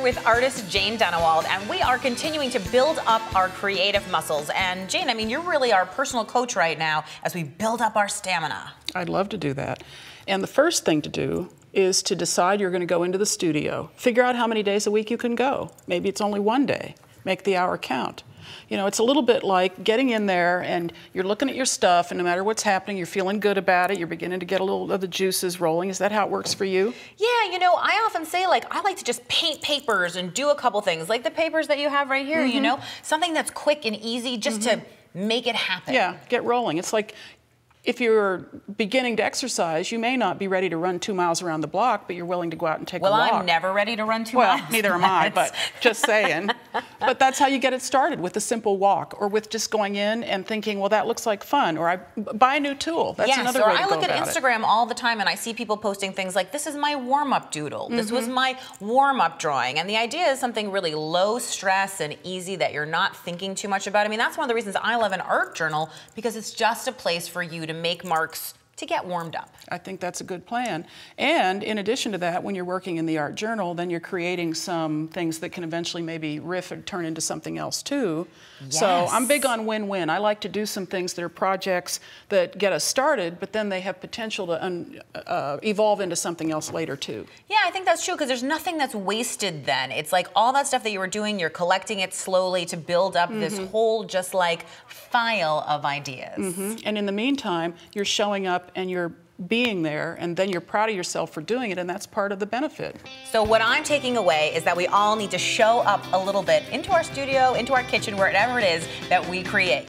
with artist Jane Dunnewold, and we are continuing to build up our creative muscles. And Jane, I mean, you're really our personal coach right now as we build up our stamina. I'd love to do that. And the first thing to do is to decide you're going to go into the studio. Figure out how many days a week you can go. Maybe it's only one day. Make the hour count. You know, it's a little bit like getting in there and you're looking at your stuff, and no matter what's happening, you're feeling good about it. You're beginning to get a little of the juices rolling. Is that how it works for you? Yeah, you know, I often say, like, I like to just paint papers and do a couple things, like the papers that you have right here, you know, something that's quick and easy just to make it happen. Yeah, get rolling. It's like, if you're beginning to exercise, you may not be ready to run 2 miles around the block, but you're willing to go out and take a walk. Well, I'm never ready to run 2 miles. Well, neither am I, but just saying. But that's how you get it started, with a simple walk, or with just going in and thinking, well, that looks like fun, or I buy a new tool. That's another way to go about it. I look at Instagram all the time and I see people posting things like, this is my warm-up doodle. This was my warm-up drawing. And the idea is something really low stress and easy that you're not thinking too much about. I mean, that's one of the reasons I love an art journal, because it's just a place for you to make marks to get warmed up. I think that's a good plan. And in addition to that, when you're working in the art journal, then you're creating some things that can eventually maybe riff and turn into something else too. Yes. So I'm big on win-win. I like to do some things that are projects that get us started, but then they have potential to evolve into something else later too. Yeah, I think that's true, because there's nothing that's wasted then. It's like all that stuff that you were doing, you're collecting it slowly to build up this whole just like file of ideas. And in the meantime, you're showing up and you're being there, and then you're proud of yourself for doing it, and that's part of the benefit. So what I'm taking away is that we all need to show up a little bit into our studio, into our kitchen, wherever it is that we create.